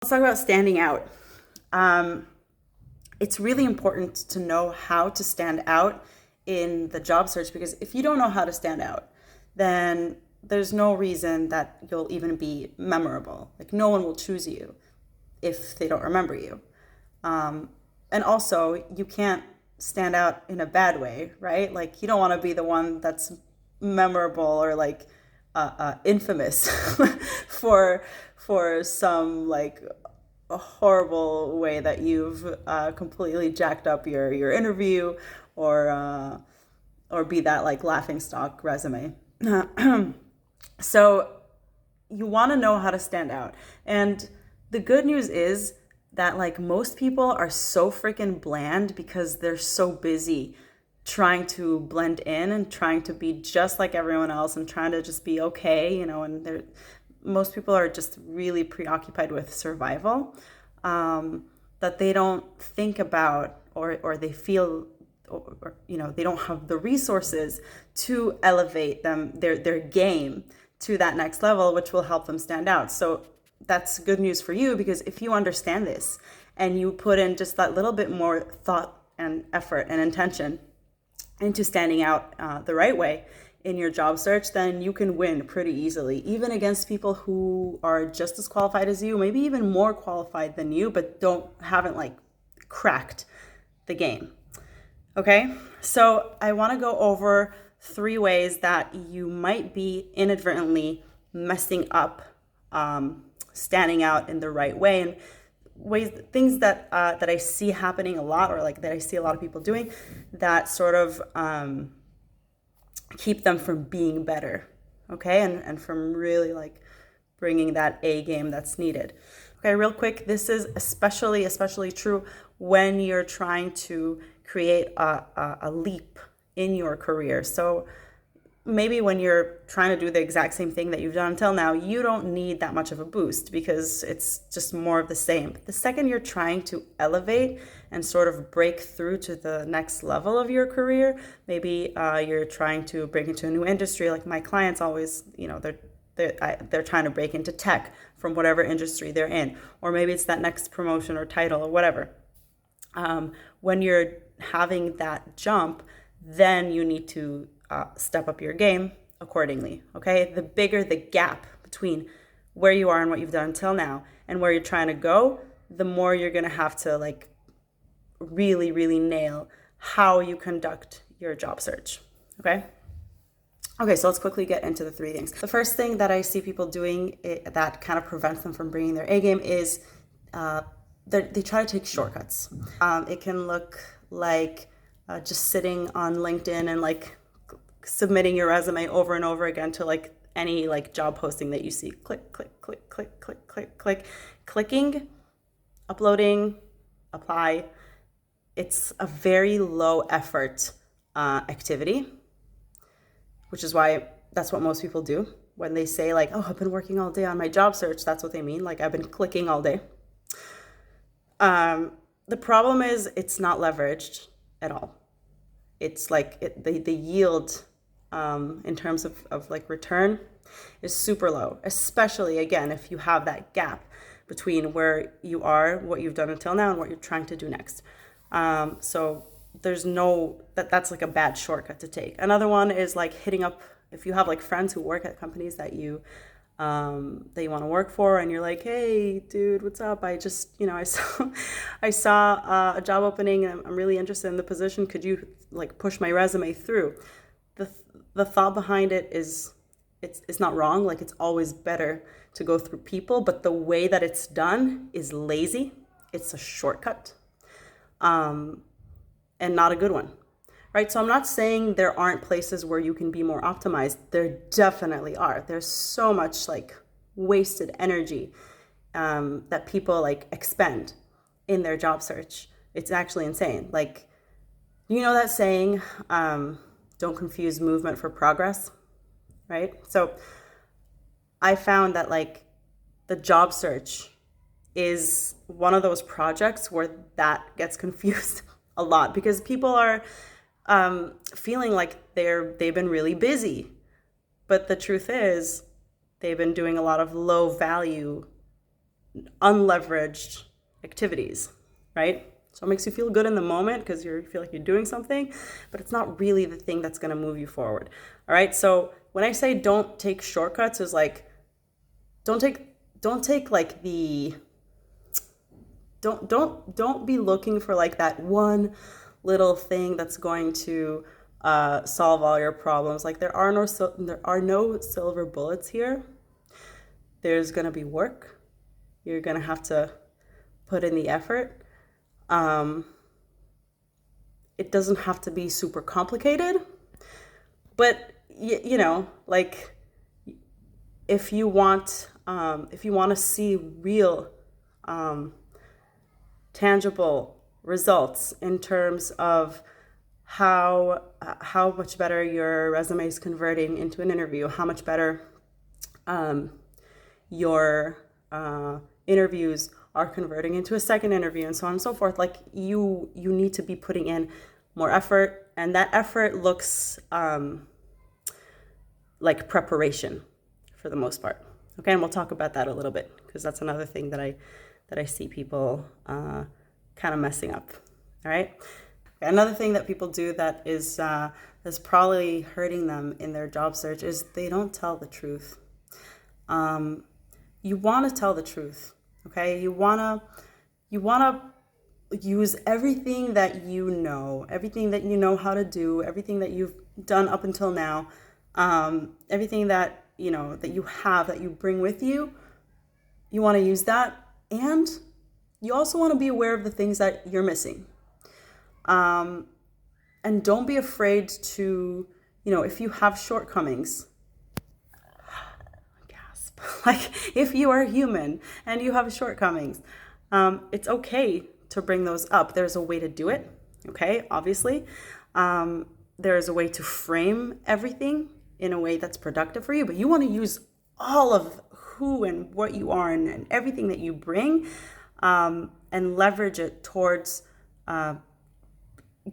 Let's talk about standing out. It's really important to know how to stand out in the job search, because if you don't know how to stand out, then there's no reason that you'll even be memorable. Like, no one will choose you if they don't remember you. And also, you can't stand out in a bad way, right? Like, you don't want to be the one that's memorable or like infamous for some like a horrible way that you've completely jacked up your interview, or be that like laughing stock resume. So you want to know how to stand out. And the good news is that like most people are so freaking bland because they're so busy trying to blend in and trying to be just like everyone else and trying to just be okay, and they're most people are just really preoccupied with survival, that they don't think about, or they feel, or they don't have the resources to elevate their game to that next level, which will help them stand out. So that's good news for you, because if you understand this and you put in just that little bit more thought and effort and intention into standing out the right way in your job search, then you can win pretty easily, even against people who are just as qualified as you, maybe even more qualified than you, but haven't like cracked the game. Okay, so I want to go over 3 ways that you might be inadvertently messing up standing out in the right way, and things that I see happening a lot, or like that I see a lot of people doing, that sort of keep them from being better, okay, and from really like bringing that A game that's needed. Okay, real quick, this is especially true when you're trying to create a leap in your career. So maybe when you're trying to do the exact same thing that you've done until now, you don't need that much of a boost because it's just more of the same. But the second you're trying to elevate and sort of break through to the next level of your career, maybe you're trying to break into a new industry. Like my clients always, they're trying to break into tech from whatever industry they're in, or maybe it's that next promotion or title or whatever. When you're having that jump, then you need to step up your game accordingly, okay? The bigger the gap between where you are and what you've done until now and where you're trying to go, the more you're gonna have to like really, really nail how you conduct your job search, okay? Okay, so let's quickly get into the 3 things. The first thing that I see people doing that kind of prevents them from bringing their A game is they try to take shortcuts. It can look like just sitting on LinkedIn and like submitting your resume over and over again to like any like job posting that you see. Click, click, click, click, click, click, click. Clicking, uploading, apply. It's a very low effort activity, which is why that's what most people do. When they say like, oh, I've been working all day on my job search, that's what they mean. Like, I've been clicking all day. The problem is it's not leveraged at all. It's like the yield in terms of like return is super low, especially again, if you have that gap between where you are, what you've done until now, and what you're trying to do next. So there's that's like a bad shortcut to take. Another one is like hitting up, if you have like friends who work at companies that you want to work for, and you're like, hey dude, what's up? I just, I saw a job opening and I'm really interested in the position. Could you like push my resume through? The thought behind it is it's not wrong. Like, it's always better to go through people, but the way that it's done is lazy. It's a shortcut, and not a good one, right? So I'm not saying there aren't places where you can be more optimized. There definitely are. There's so much like wasted energy that people like expend in their job search. It's actually insane. Like, that saying, don't confuse movement for progress, right? So I found that like the job search is one of those projects where that gets confused a lot, because people are feeling like they've been really busy, but the truth is they've been doing a lot of low value unleveraged activities, right? So it makes you feel good in the moment because you feel like you're doing something, but it's not really the thing that's going to move you forward. All right. So when I say don't take shortcuts, is like don't take like the don't be looking for like that one little thing that's going to solve all your problems. Like there are no silver bullets here. There's gonna be work. You're gonna have to put in the effort. Um, it doesn't have to be super complicated, but like if you want to see real tangible results in terms of how much better your resume is converting into an interview, how much better your interviews are converting into a second interview, and so on and so forth. Like you need to be putting in more effort, and that effort looks like preparation for the most part. Okay, and we'll talk about that a little bit because that's another thing that I see people kind of messing up. All right. Another thing that people do that is probably hurting them in their job search is they don't tell the truth. You want to tell the truth, okay? You wanna use everything that you know how to do, everything that you've done up until now, everything that that you have, that you bring with you. You want to use that, and you also want to be aware of the things that you're missing. And don't be afraid to, if you have shortcomings, gasp, like if you are human and you have shortcomings, it's okay to bring those up. There's a way to do it, okay, obviously. There is a way to frame everything in a way that's productive for you, but you want to use all of who and what you are and everything that you bring, and leverage it towards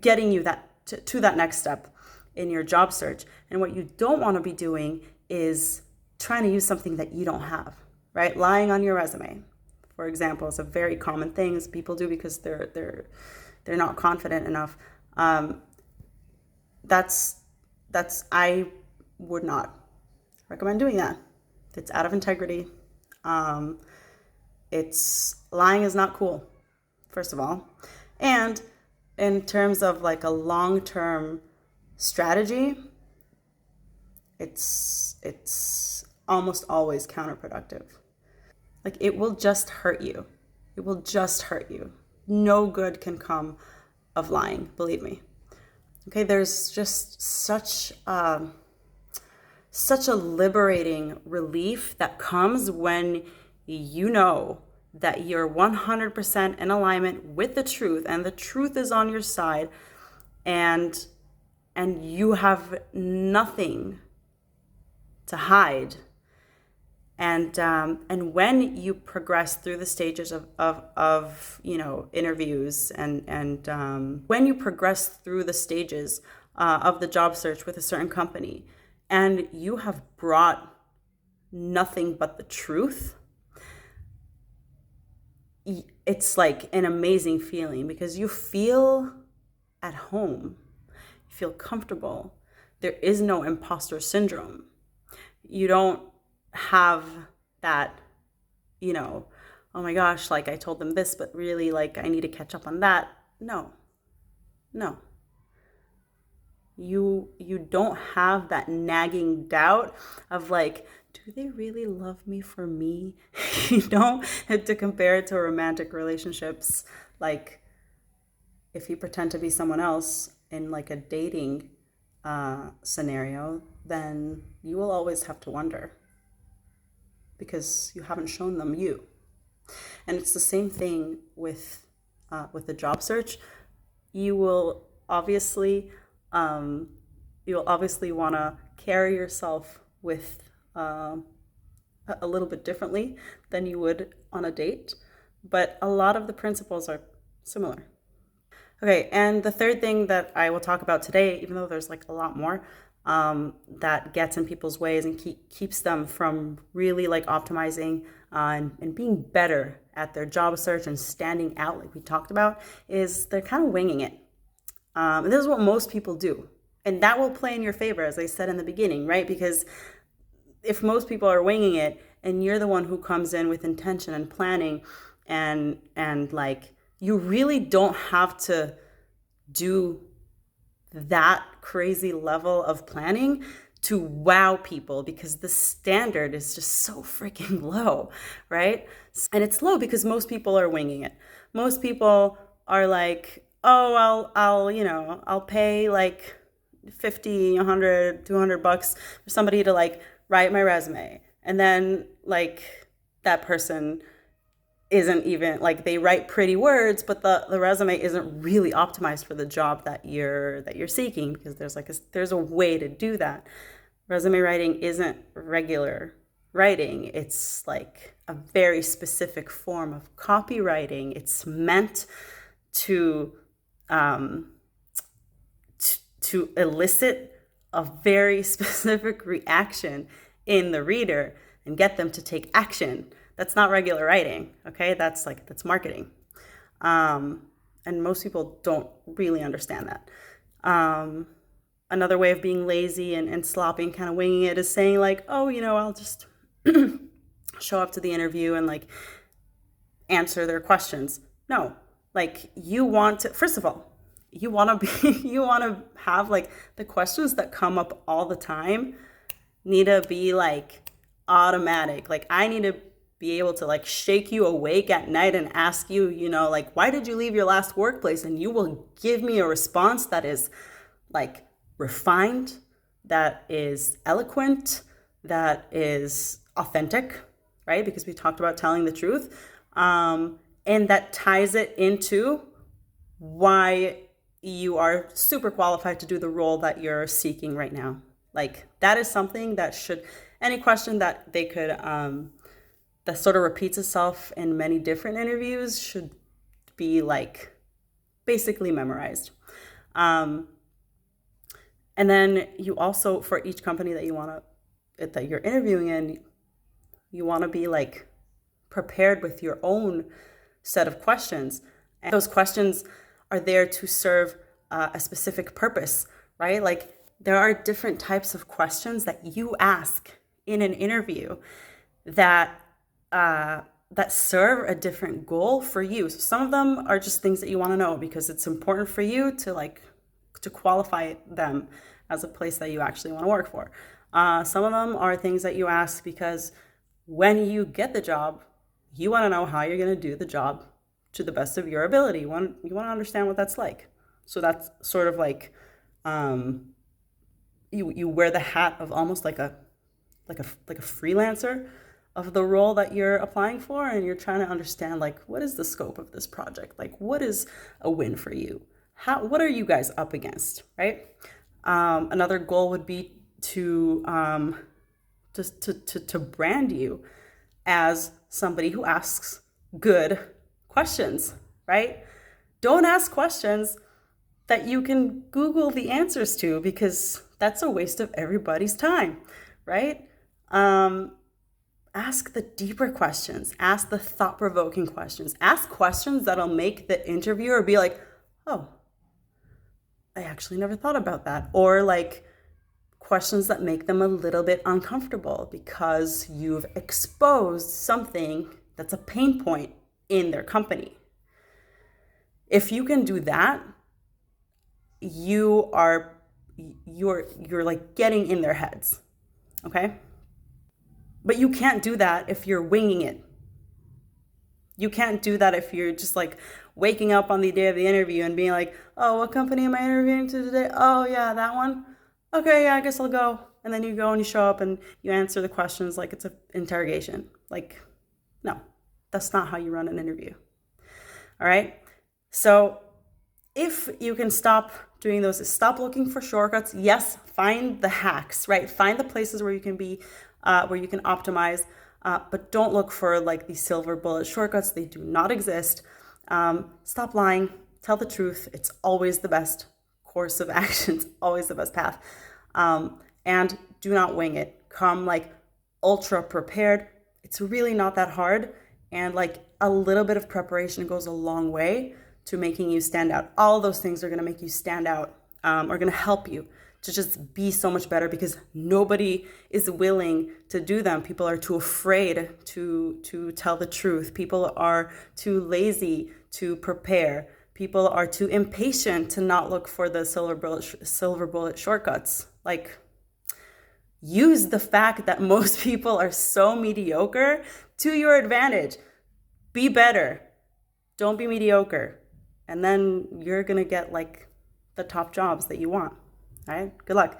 getting you to that next step in your job search. And what you don't want to be doing is trying to use something that you don't have, right? Lying on your resume, for example, is a very common thing people do because they're not confident enough. I would not recommend doing that. It's out of integrity. Lying is not cool, first of all. And in terms of like a long-term strategy, it's almost always counterproductive. Like it will just hurt you. It will just hurt you. No good can come of lying, believe me. Okay, there's just such a liberating relief that comes when you know that you're 100% in alignment with the truth, and the truth is on your side, and you have nothing to hide. And when you progress through the stages of interviews, and when you progress through the stages of the job search with a certain company, and you have brought nothing but the truth, it's like an amazing feeling because you feel at home, you feel comfortable. There is no imposter syndrome. You don't have that, oh my gosh, like I told them this, but really like I need to catch up on that. No. You don't have that nagging doubt of like, do they really love me for me? To compare it to romantic relationships. Like if you pretend to be someone else in like a dating scenario, then you will always have to wonder because you haven't shown them you. And it's the same thing with the job search. You will obviously want to carry yourself with a little bit differently than you would on a date, but a lot of the principles are similar. Okay, and the third thing that I will talk about today, even though there's like a lot more, that gets in people's ways and keeps them from really like optimizing and being better at their job search and standing out, like we talked about, is they're kind of winging it. And this is what most people do. And that will play in your favor, as I said in the beginning, right? Because if most people are winging it and you're the one who comes in with intention and planning and like, you really don't have to do that crazy level of planning to wow people, because the standard is just so freaking low, right? And it's low because most people are winging it. Most people are like, oh, I'll pay like 50, 100, 200 bucks for somebody to like write my resume. And then like that person isn't even like, they write pretty words, but the resume isn't really optimized for the job that you're seeking, because there's a way to do that. Resume writing isn't regular writing. It's like a very specific form of copywriting. It's meant to elicit a very specific reaction in the reader and get them to take action. That's not regular writing, okay? That's marketing. And most people don't really understand that. Another way of being lazy and sloppy and kind of winging it is saying like, oh, I'll just show up to the interview and like answer their questions. No, like you want to, first of all, you want to have like the questions that come up all the time need to be like automatic. Like I need to be able to like shake you awake at night and ask you, like, why did you leave your last workplace? And you will give me a response that is like refined, that is eloquent, that is authentic, right? Because we talked about telling the truth. And that ties it into why you are super qualified to do the role that you're seeking right now. Like that is something that any question that they could, that sort of repeats itself in many different interviews should be like basically memorized. And then you also, for each company that you're interviewing in, you want to be like prepared with your own set of questions. And those questions are there to serve a specific purpose, right? Like there are different types of questions that you ask in an interview that serve a different goal for you. So some of them are just things that you want to know because it's important for you to qualify them as a place that you actually want to work for. Some of them are things that you ask because when you get the job, you want to know how you're going to do the job to the best of your ability. You want to understand what that's like. So that's sort of like you wear the hat of almost like a freelancer of the role that you're applying for, and you're trying to understand like, what is the scope of this project? Like, what is a win for you? What are you guys up against, right? Another goal would be to brand you as somebody who asks good questions, right? Don't ask questions that you can Google the answers to, because that's a waste of everybody's time, right? Ask the deeper questions. Ask the thought-provoking questions. Ask questions that'll make the interviewer be like, oh, I actually never thought about that. Or like questions that make them a little bit uncomfortable because you've exposed something that's a pain point in their company. If you can do that, you're like getting in their heads, okay? But you can't do that if you're winging it. You can't do that if you're just like waking up on the day of the interview and being like, oh, what company am I interviewing to today? Oh yeah, that one. Okay, yeah, I guess I'll go. And then you go and you show up and you answer the questions like it's an interrogation. Like, no, that's not how you run an interview. All right? So if you can stop doing those, stop looking for shortcuts. Yes, find the hacks, right? Find the places where you can be, where you can optimize, but don't look for like these silver bullet shortcuts. They do not exist. Stop lying. Tell the truth. It's always the best course of action. It's always the best path. And do not wing it. Come like ultra prepared. It's really not that hard. And like a little bit of preparation goes a long way to making you stand out. All those things are going to make you stand out, are going to help you to just be so much better, because nobody is willing to do them. People are too afraid to tell the truth. People are too lazy to prepare. People are too impatient to not look for the silver bullet shortcuts. Like, use the fact that most people are so mediocre to your advantage. Be better. Don't be mediocre. And then you're going to get like the top jobs that you want. All right? Good luck.